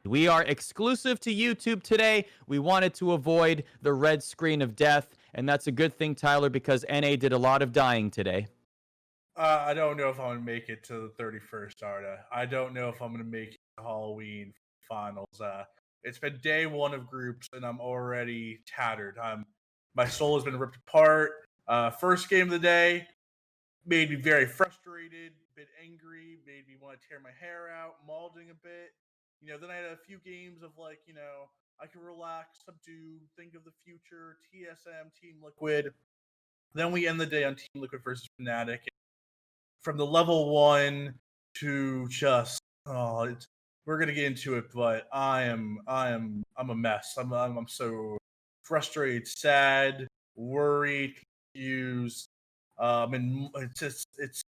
We are exclusive to YouTube today. We wanted to avoid the red screen of death, and that's a good thing, Tyler, because NA did a lot of dying today. I don't know if I'm going to make it to the 31st, Arda. I don't know if I'm going to make it to Halloween finals. It's been day one of groups, and I'm already tattered. My soul has been ripped apart. First game of the day made me very frustrated, a bit angry, made me want to tear my hair out, mauling a bit. Then I had a few games of I can relax, subdue, think of the future, TSM, Team Liquid. Then we end the day on Team Liquid versus Fnatic. From the level 1 to just we're gonna get into it, but I'm a mess. I'm so frustrated, sad, worried, confused. And it's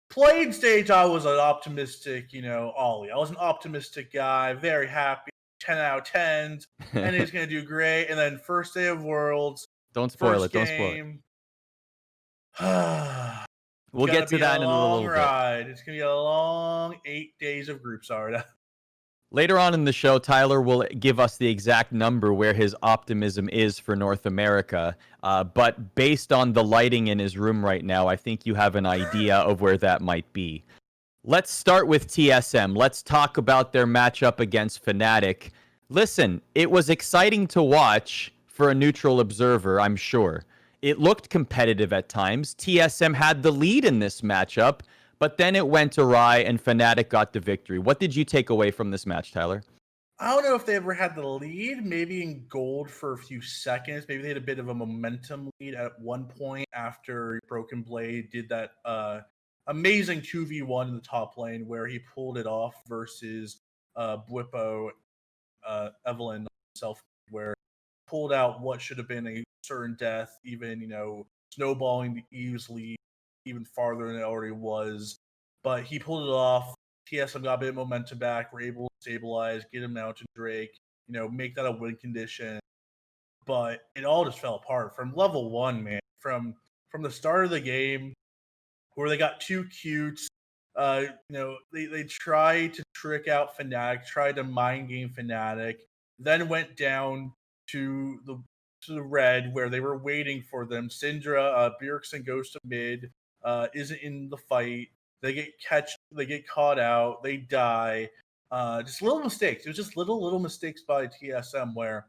playing stage. I was an optimistic, Ollie. I was an optimistic guy, very happy, 10 out of 10s, and he's gonna do great. And then first day of Worlds, Don't spoil first it. Don't spoil it. game. We'll get to that in a little bit. Ride. It's gonna be a long 8 days of groups, Arda. Later on in the show, Tyler will give us the exact number where his optimism is for North America. But based on the lighting in his room right now, I think you have an idea of where that might be. Let's start with TSM. Let's talk about their matchup against Fnatic. Listen, it was exciting to watch for a neutral observer, I'm sure. It looked competitive at times. TSM had the lead in this matchup, but then it went awry and Fnatic got the victory. What did you take away from this match, Tyler? I don't know if they ever had the lead, maybe in gold for a few seconds. Maybe they had a bit of a momentum lead at one point after Broken Blade did that amazing 2v1 in the top lane where he pulled it off versus Bwipo, Evelyn himself, where pulled out what should have been a certain death, even, snowballing the Eve's lead even farther than it already was. But he pulled it off. TSM got a bit of momentum back. We're able to stabilize, get him out to Drake, make that a win condition. But it all just fell apart from level 1, man. From the start of the game, where they got too cute. They tried to trick out Fnatic, tried to mind game Fnatic, then went down to the red where they were waiting for them. Syndra, Bjergsen goes to mid, isn't in the fight. They get caught out, they die. Just little mistakes. It was just little mistakes by TSM where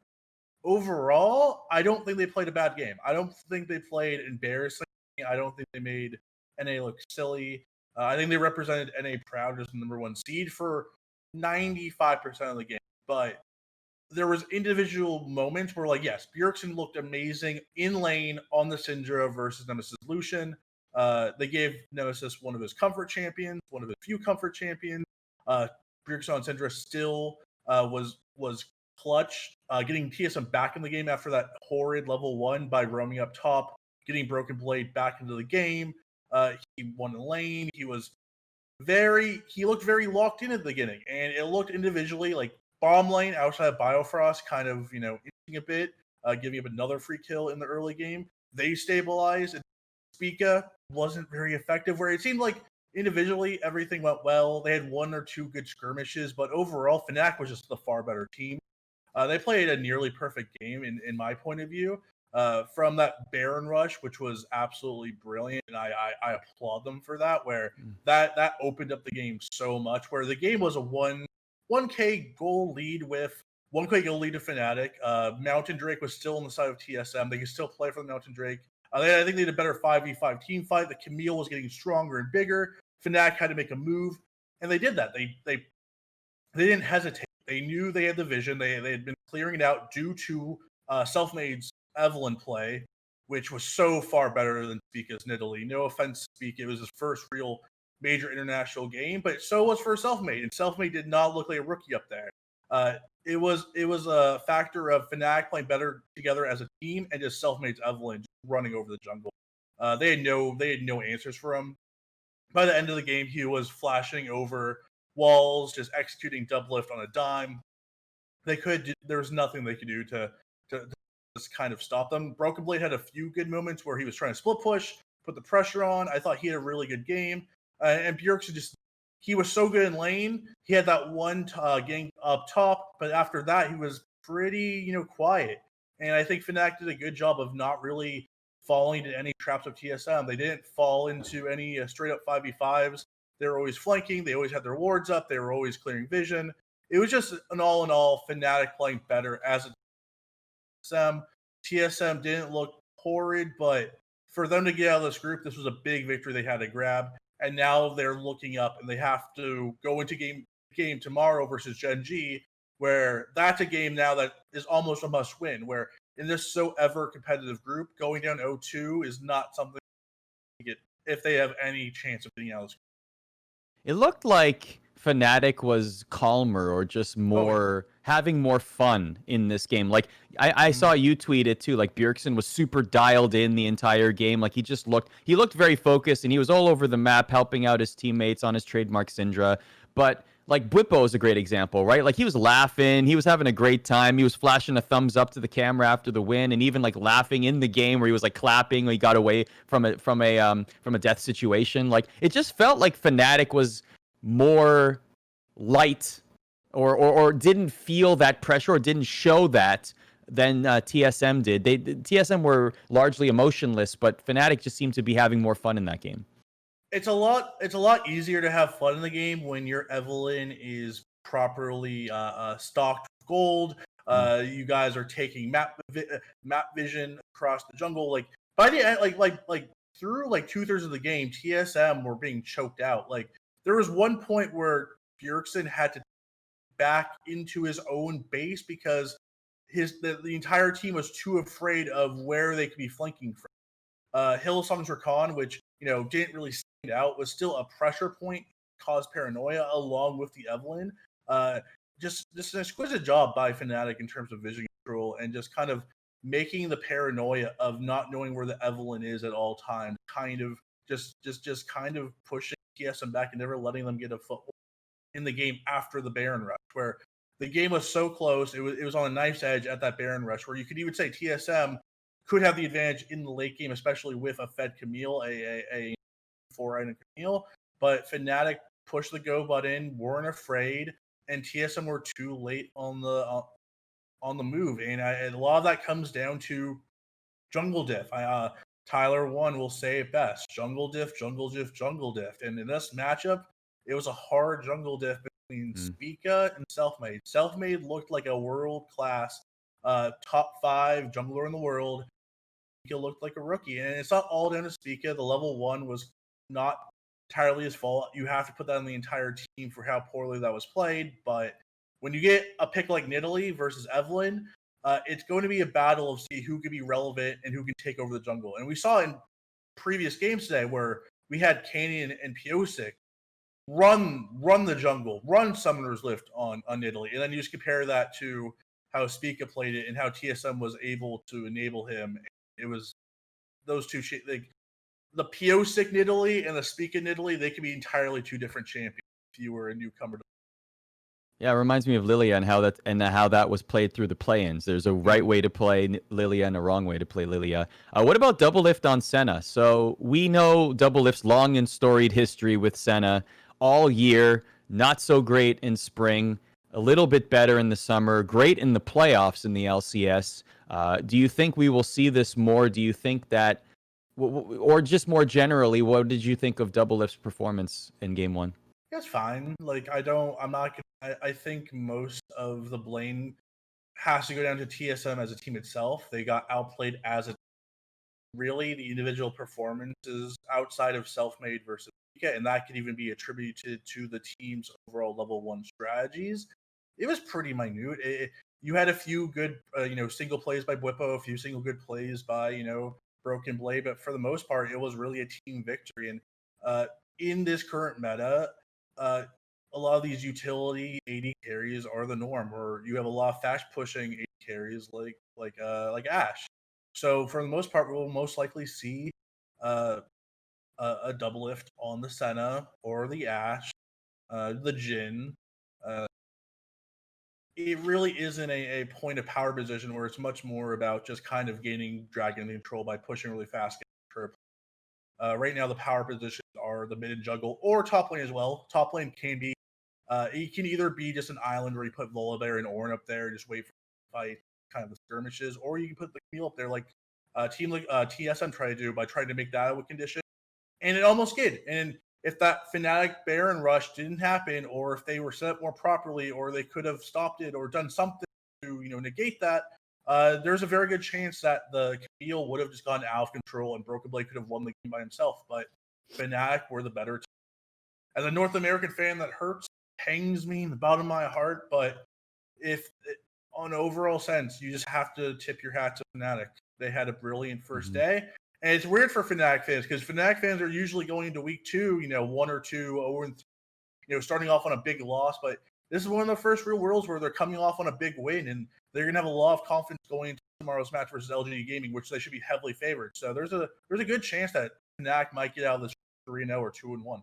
overall, I don't think they played a bad game. I don't think they played embarrassing. I don't think they made NA look silly. I think they represented NA proud as the number 1 seed for 95% of the game. But there was individual moments where, yes, Bjergsen looked amazing in lane on the Syndra versus Nemesis Lucian. They gave Nemesis one of his comfort champions, one of his few comfort champions. Bjergsen on Syndra still was clutch, getting TSM back in the game after that horrid level 1 by roaming up top, getting Broken Blade back into the game. He won the lane. He looked very locked in at the beginning, and it looked individually like bomb lane outside of Biofrost kind of, itching a bit, giving up another free kill in the early game. They stabilized, and Spica wasn't very effective, where it seemed like individually everything went well. They had 1 or 2 good skirmishes, but overall Fnatic was just the far better team. They played a nearly perfect game in my point of view. From that Baron rush, which was absolutely brilliant, and I applaud them for that, where that opened up the game so much, where the game was a 1K goal lead with 1K goal lead to Fnatic. Mountain Drake was still on the side of TSM. They could still play for the Mountain Drake. I think they had a better 5v5 team fight. The Camille was getting stronger and bigger. Fnatic had to make a move, and they did that. They didn't hesitate. They knew they had the vision. They had been clearing it out due to Selfmade's Evelyn play, which was so far better than Spica's in Italy. No offense to Spica, it was his first real major international game, but so was for Selfmade, and Selfmade did not look like a rookie up there. It was a factor of Fnatic playing better together as a team and just Selfmade's Evelyn just running over the jungle. They had no answers for him. By the end of the game, he was flashing over walls, just executing Doublelift on a dime. There was nothing they could do to just kind of stop them. Broken Blade had a few good moments where he was trying to split push, put the pressure on. I thought he had a really good game. And Bjergsen just he was so good in lane. He had that one gank up top, but after that, he was pretty, quiet. And I think Fnatic did a good job of not really falling into any traps of TSM. They didn't fall into any straight up 5v5s. They were always flanking. They always had their wards up. They were always clearing vision. It was just an all in all Fnatic playing better as a TSM. TSM didn't look horrid, but for them to get out of this group, this was a big victory they had to grab. And now they're looking up and they have to go into game tomorrow versus Gen G, where that's a game now that is almost a must win, where in this so ever competitive group, going down 0-2 is not something to get if they have any chance of getting out of this. It looked like Fnatic was calmer or just more having more fun in this game. Like I saw you tweet it too. Like Bjergsen was super dialed in the entire game. Like he looked very focused and he was all over the map helping out his teammates on his trademark Syndra. But like Bwipo is a great example, right? Like he was laughing, he was having a great time, he was flashing a thumbs up to the camera after the win, and even like laughing in the game where he was like clapping when he got away from a death situation. Like it just felt like Fnatic was more light or didn't feel that pressure or didn't show that than TSM did. TSM were largely emotionless, but Fnatic just seemed to be having more fun in that game. It's a lot easier to have fun in the game when your Evelyn is properly stocked with gold. You guys are taking map vision across the jungle. Like by the end, like through like 2/3 of the game, TSM were being choked out. Like there was one point where Bjergsen had to back into his own base because the entire team was too afraid of where they could be flanking from. Hillsong's Rakan, which didn't really stand out, was still a pressure point, caused paranoia along with the Evelyn. Just an exquisite job by Fnatic in terms of vision control and just kind of making the paranoia of not knowing where the Evelyn is at all times, kind of just kind of pushing TSM back and never letting them get a foothold in the game after the Baron rush, where the game was so close, it was on a knife's edge at that Baron rush, where you could even say TSM could have the advantage in the late game, especially with a fed Camille, a 4-item Camille. But Fnatic pushed the go button, weren't afraid, and TSM were too late on the move. And a lot of that comes down to jungle diff. Tyler One will say it best: jungle diff, jungle diff, jungle diff. And in this matchup, it was a hard jungle diff between Spica and Selfmade. Selfmade looked like a world-class top 5 jungler in the world. Spica looked like a rookie. And it's not all down to Spica. The level 1 was not entirely his fault. You have to put that on the entire team for how poorly that was played. But when you get a pick like Nidalee versus Evelyn, it's going to be a battle of see who can be relevant and who can take over the jungle. And we saw in previous games today where we had Canyon and Piosik run the jungle, run Summoner's Lift on Nidalee. And then you just compare that to how Spica played it and how TSM was able to enable him. It was those two, like the Piosik Nidalee and the Spica Nidalee, they could be entirely two different champions if you were a newcomer. Yeah, it reminds me of Lilia and how that was played through the play-ins. There's a right way to play Lilia and a wrong way to play Lilia. What about Doublelift on Senna? So we know Doublelift's long and storied history with Senna all year. Not so great in spring, a little bit better in the summer, great in the playoffs in the LCS. Do you think we will see this more? Do you think that, or just more generally, what did you think of Doublelift's performance in Game 1? That's fine. Like I think most of the blame has to go down to TSM as a team itself. They got outplayed as a really the individual performances outside of Selfmade versus Pika, and that could even be attributed to the team's overall level 1 strategies. It was pretty minute. You had a few good single plays by Bwipo, a few single good plays by Broken Blade, but for the most part it was really a team victory. And in this current meta, a lot of these utility AD carries are the norm, or you have a lot of fast pushing AD carries like Ashe. So for the most part, we'll most likely see a Doublelift on the Senna or the Ashe, the Jhin. It really isn't a point of power position where it's much more about just kind of gaining dragon control by pushing really fast. Right now, the power positions are the mid and jungle or top lane as well. Top lane can be, it can either be just an island where you put Volibear and Ornn up there, just wait for the fight, kind of the skirmishes, or you can put the Camille up there like team like TSM tried to do by trying to make that a condition, and it almost did. And if that Fnatic Baron rush didn't happen, or if they were set up more properly, or they could have stopped it or done something to negate that, there's a very good chance that the Camille would have just gotten out of control and Broken Blade could have won the game by himself. But Fnatic were the better team. As a North American fan, that hurts, pangs me in the bottom of my heart. But if on overall sense, you just have to tip your hat to Fnatic. They had a brilliant first day. And it's weird for Fnatic fans because Fnatic fans are usually going into week 2, 1 or 2, 0-3, starting off on a big loss. But this is one of the first real worlds where they're coming off on a big win, and they're going to have a lot of confidence going into tomorrow's match versus LGD Gaming, which they should be heavily favored. So there's a good chance that Fnatic might get out of this 3-0 or 2-1.